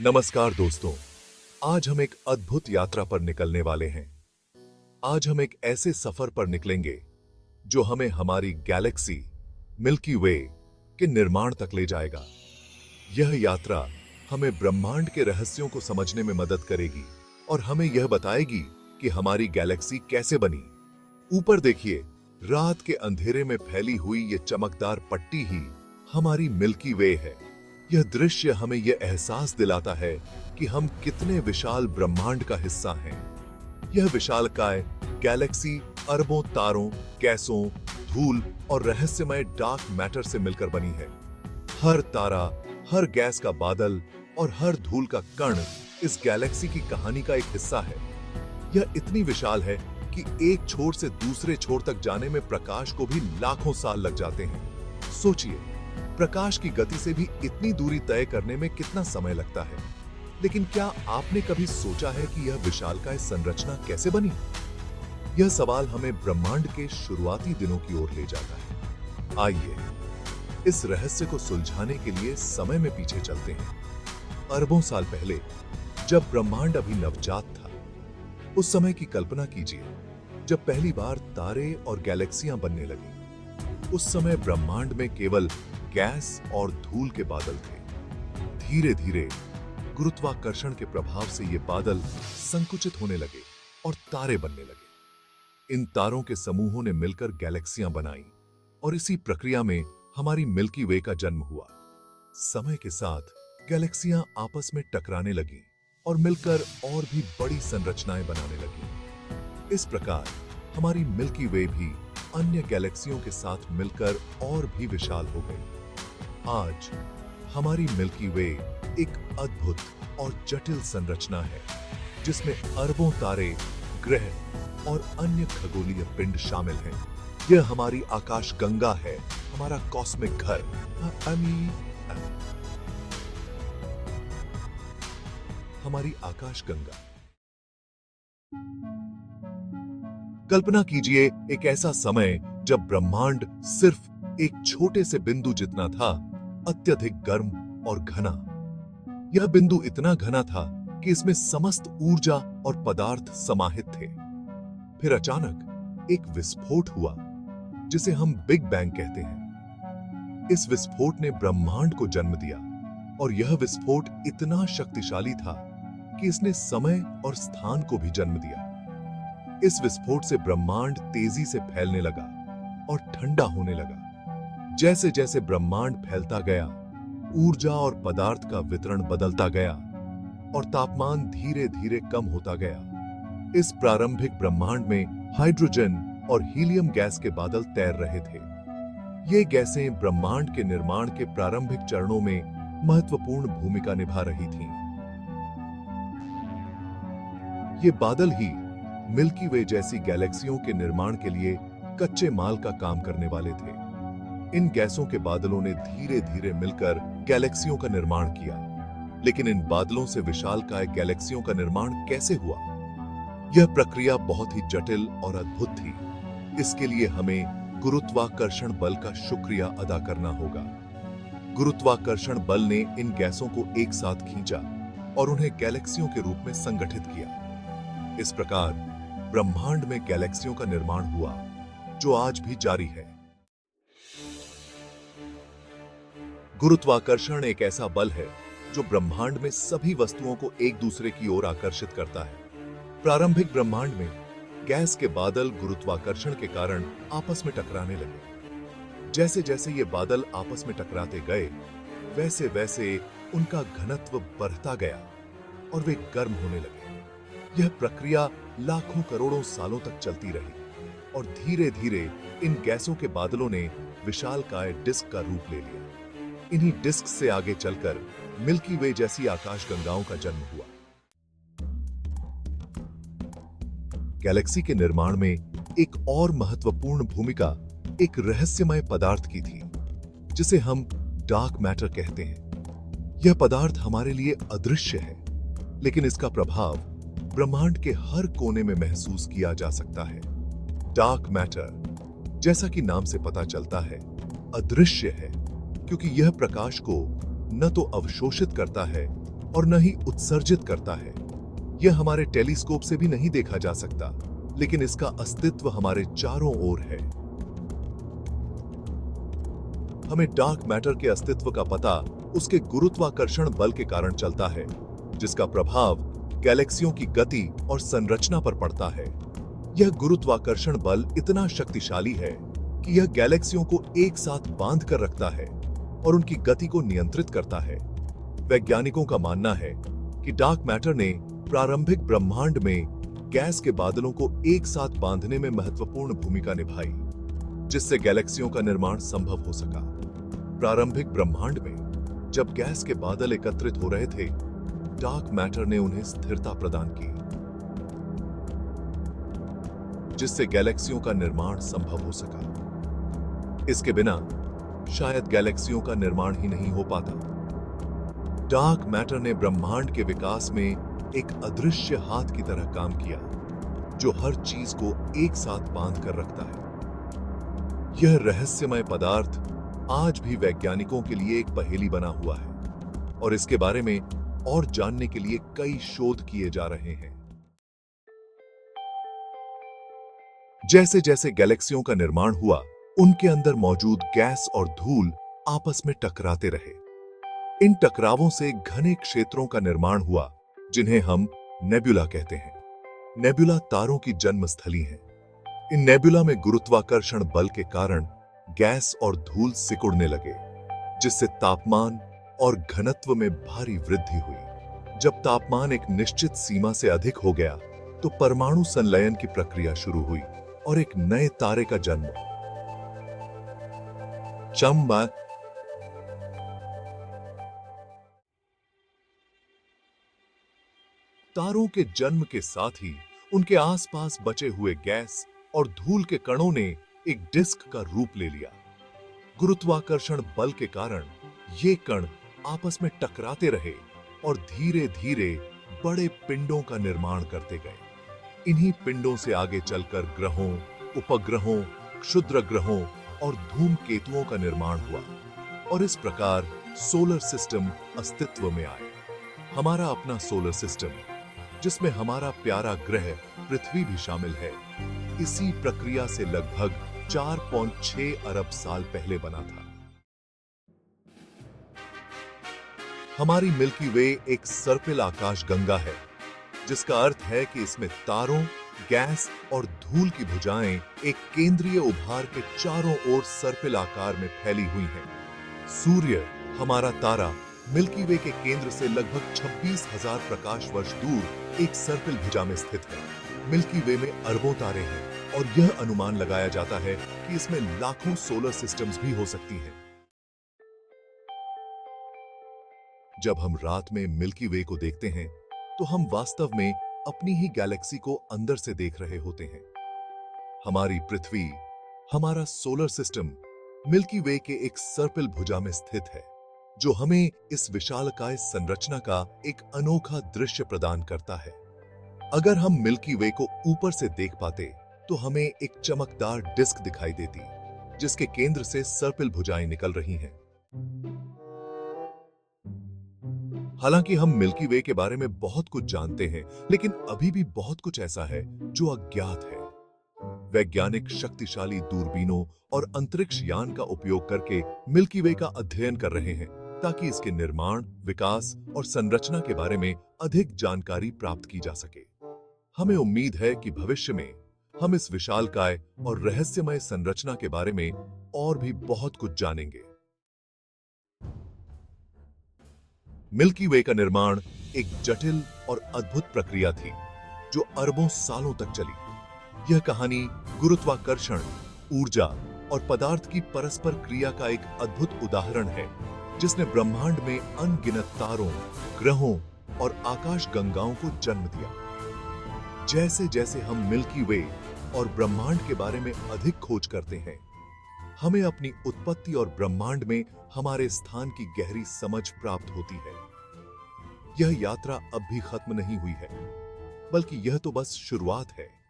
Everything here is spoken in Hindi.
नमस्कार दोस्तों, आज हम एक अद्भुत यात्रा पर निकलने वाले हैं। आज हम एक ऐसे सफर पर निकलेंगे जो हमें हमारी गैलेक्सी मिल्की वे के निर्माण तक ले जाएगा। यह यात्रा हमें ब्रह्मांड के रहस्यों को समझने में मदद करेगी और हमें यह बताएगी कि हमारी गैलेक्सी कैसे बनी। ऊपर देखिए, रात के अंधेरे में फैली हुई ये चमकदार पट्टी ही हमारी मिल्की वे है। यह दृश्य हमें यह एहसास दिलाता है कि हम कितने विशाल ब्रह्मांड का हिस्सा हैं। यह विशालकाय गैलेक्सी अरबों तारों, गैसों, धूल और रहस्यमय डार्क मैटर से मिलकर बनी है। हर तारा, हर गैस का बादल और हर धूल का कण इस गैलेक्सी की कहानी का एक हिस्सा है। यह इतनी विशाल है कि एक छोर से दूसरे छोर तक जाने में प्रकाश को भी लाखों साल लग जाते हैं। सोचिए, प्रकाश की गति से भी इतनी दूरी तय करने में कितना समय लगता है। लेकिन क्या आपने कभी सोचा है कि यह विशालकाय संरचना कैसे बनी? यह सवाल हमें ब्रह्मांड के शुरुआती दिनों की ओर ले जाता है। आइए इस रहस्य को सुलझाने के लिए समय में पीछे चलते हैं। अरबों साल पहले, जब ब्रह्मांड अभी नवजात था, उस समय की कल्पना कीजिए जब पहली बार तारे और गैलेक्सियां बनने लगी। उस समय ब्रह्मांड में केवल गैस और धूल के बादल थे। धीरे धीरे गुरुत्वाकर्षण के प्रभाव से ये बादल संकुचित होने लगे और तारे बनने लगे। इन तारों के समूहों ने मिलकर गैलेक्सियां बनाई और इसी प्रक्रिया में हमारी मिल्की वे का जन्म हुआ। समय के साथ गैलेक्सियां आपस में टकराने लगीं और मिलकर और भी बड़ी संरचनाएं बनाने लगीं। इस प्रकार हमारी मिल्की वे भी अन्य गैलेक्सियों के साथ मिलकर और भी विशाल हो गई। आज हमारी मिल्की वे एक अद्भुत और जटिल संरचना है, जिसमें अरबों तारे, ग्रह और अन्य खगोलीय पिंड शामिल हैं। यह हमारी आकाश गंगा है, हमारा कॉस्मिक घर। हमारी आकाश गंगा। कल्पना कीजिए एक ऐसा समय जब ब्रह्मांड सिर्फ एक छोटे से बिंदु जितना था, अत्यधिक गर्म और घना। यह बिंदु इतना घना था कि इसमें समस्त ऊर्जा और पदार्थ समाहित थे। फिर अचानक एक विस्फोट हुआ, जिसे हम बिग बैंग कहते हैं। इस विस्फोट ने ब्रह्मांड को जन्म दिया और यह विस्फोट इतना शक्तिशाली था कि इसने समय और स्थान को भी जन्म दिया। इस विस्फोट से ब्रह्मांड तेजी से फैलने लगा और ठंडा होने लगा। जैसे जैसे ब्रह्मांड फैलता गया, ऊर्जा और पदार्थ का वितरण बदलता गया और तापमान धीरे धीरे कम होता गया। इस प्रारंभिक ब्रह्मांड में हाइड्रोजन और हीलियम गैस के बादल तैर रहे थे। ये गैसें ब्रह्मांड के निर्माण के प्रारंभिक चरणों में महत्वपूर्ण भूमिका निभा रही थीं। ये बादल ही मिल्की वे जैसी गैलेक्सियों के निर्माण के लिए कच्चे माल का काम करने वाले थे। इन गैसों के बादलों ने धीरे धीरे मिलकर गैलेक्सियों का निर्माण किया। लेकिन इन बादलों से विशालकाय गैलेक्सियों का निर्माण कैसे हुआ? यह प्रक्रिया बहुत ही जटिल और अद्भुत थी। इसके लिए हमें गुरुत्वाकर्षण बल का शुक्रिया अदा करना होगा। गुरुत्वाकर्षण बल ने इन गैसों को एक साथ खींचा और उन्हें गैलेक्सियों के रूप में संगठित किया। इस प्रकार ब्रह्मांड में गैलेक्सियों का निर्माण हुआ, जो आज भी जारी है। गुरुत्वाकर्षण एक ऐसा बल है जो ब्रह्मांड में सभी वस्तुओं को एक दूसरे की ओर आकर्षित करता है। प्रारंभिक ब्रह्मांड में गैस के बादल गुरुत्वाकर्षण के कारण आपस में टकराने लगे। जैसे जैसे ये बादल आपस में टकराते गए, वैसे वैसे उनका घनत्व बढ़ता गया और वे गर्म होने लगे। यह प्रक्रिया लाखों करोड़ों सालों तक चलती रही और धीरे धीरे इन गैसों के बादलों ने विशालकाय डिस्क का रूप ले लिया। इन्हीं डिस्क से आगे चलकर मिल्की वे जैसी आकाशगंगाओं का जन्म हुआ। गैलेक्सी के निर्माण में एक और महत्वपूर्ण भूमिका एक रहस्यमय पदार्थ की थी, जिसे हम डार्क मैटर कहते हैं। यह पदार्थ हमारे लिए अदृश्य है, लेकिन इसका प्रभाव ब्रह्मांड के हर कोने में महसूस किया जा सकता है। डार्क मैटर, जैसा कि नाम से पता चलता है, अदृश्य है, क्योंकि यह प्रकाश को न तो अवशोषित करता है और न ही उत्सर्जित करता है। यह हमारे टेलीस्कोप से भी नहीं देखा जा सकता, लेकिन इसका अस्तित्व हमारे चारों ओर है। हमें डार्क मैटर के अस्तित्व का पता उसके गुरुत्वाकर्षण बल के कारण चलता है, जिसका प्रभाव गैलेक्सियों की गति और संरचना पर पड़ता है। यह गुरुत्वाकर्षण बल इतना शक्तिशाली है कि यह गैलेक्सियों को एक साथ बांध कर रखता है और उनकी गति को नियंत्रित करता है। वैज्ञानिकों का मानना है कि डार्क मैटर ने प्रारंभिक ब्रह्मांड में गैस के बादलों को एक साथ बांधने में महत्वपूर्ण भूमिका निभाई, जिससे गैलेक्सियों का निर्माण संभव हो सका। प्रारंभिक ब्रह्मांड में जब गैस के बादल एकत्रित हो रहे थे, डार्क मैटर ने उन्हें स्थिरता प्रदान की, जिससे गैलेक्सियों का निर्माण संभव हो सका। इसके बिना शायद गैलेक्सियों का निर्माण ही नहीं हो पाता। डार्क मैटर ने ब्रह्मांड के विकास में एक अदृश्य हाथ की तरह काम किया, जो हर चीज को एक साथ बांध कर रखता है। यह रहस्यमय पदार्थ आज भी वैज्ञानिकों के लिए एक पहेली बना हुआ है और इसके बारे में और जानने के लिए कई शोध किए जा रहे हैं। जैसे जैसे गैलेक्सियों का निर्माण हुआ, उनके अंदर मौजूद गैस और धूल आपस में टकराते रहे। इन टकरावों से घने क्षेत्रों का निर्माण हुआ, जिन्हें हम नेबुला कहते हैं। नेबुला तारों की जन्मस्थली हैं। इन नेबुला में गुरुत्वाकर्षण बल के कारण गैस और धूल सिकुड़ने लगे, जिससे तापमान और घनत्व में भारी वृद्धि हुई। जब तापमान एक निश्चित सीमा से अधिक हो गया, तो परमाणु संलयन की प्रक्रिया शुरू हुई और एक नए तारे का जन्म। चंबा तारों के जन्म के साथ ही उनके आसपास बचे हुए गैस और धूल के कणों ने एक डिस्क का रूप ले लिया। गुरुत्वाकर्षण बल के कारण ये कण आपस में टकराते रहे और धीरे धीरे बड़े पिंडों का निर्माण करते गए। इन्हीं पिंडों से आगे चलकर ग्रहों, उपग्रहों, क्षुद्र ग्रहों और धूमकेतुओं का निर्माण हुआ और इस प्रकार सोलर सिस्टम अस्तित्व में आए। हमारा अपना सोलर सिस्टम, जिसमें हमारा प्यारा ग्रह पृथ्वी भी शामिल है, इसी प्रक्रिया से लगभग 4.6 अरब साल पहले बना था। हमारी मिल्की वे एक सर्पिल आकाशगंगा है, जिसका अर्थ है कि इसमें तारों, गैस और धूल की भुजाएं एक केंद्रीय उभार के चारों ओर सर्पिल आकार में फैली हुई हैं। सूर्य, हमारा तारा, मिल्की वे के केंद्र से लगभग 26,000 प्रकाश वर्ष दूर एक सर्पिल भुजा में स्थित है। मिल्की वे में अरबों तारे हैं और यह अनुमान लगाया जाता है कि इसमें लाखों सोलर सिस्टम्स भी हो सकती हैं। जब हम रात में मिल्की वे को देखते हैं, तो हम वास्तव में अपनी ही गैलेक्सी को अंदर से देख रहे होते हैं। हमारी पृथ्वी, हमारा सोलर सिस्टम मिल्की वे के एक सर्पिल भुजा में स्थित है, जो हमें इस विशालकाय संरचना का एक अनोखा दृश्य प्रदान करता है। अगर हम मिल्की वे को ऊपर से देख पाते, तो हमें एक चमकदार डिस्क दिखाई देती, जिसके केंद्र से सर्पिल भुजाएं निकल रही हैं। हालांकि हम मिल्की वे के बारे में बहुत कुछ जानते हैं, लेकिन अभी भी बहुत कुछ ऐसा है जो अज्ञात है। वैज्ञानिक शक्तिशाली दूरबीनों और अंतरिक्ष यान का उपयोग करके मिल्की वे का अध्ययन कर रहे हैं, ताकि इसके निर्माण, विकास और संरचना के बारे में अधिक जानकारी प्राप्त की जा सके। हमें उम्मीद है कि भविष्य में हम इस विशालकाय और रहस्यमय संरचना के बारे में और भी बहुत कुछ जानेंगे। मिल्की वे का निर्माण एक जटिल और अद्भुत प्रक्रिया थी, जो अरबों सालों तक चली। यह कहानी गुरुत्वाकर्षण, ऊर्जा और पदार्थ की परस्पर क्रिया का एक अद्भुत उदाहरण है, जिसने ब्रह्मांड में अनगिनत तारों, ग्रहों और आकाशगंगाओं को जन्म दिया। जैसे जैसे हम मिल्की वे और ब्रह्मांड के बारे में अधिक खोज करते हैं, हमें अपनी उत्पत्ति और ब्रह्मांड में हमारे स्थान की गहरी समझ प्राप्त होती है। यह यात्रा अब भी खत्म नहीं हुई है, बल्कि यह तो बस शुरुआत है।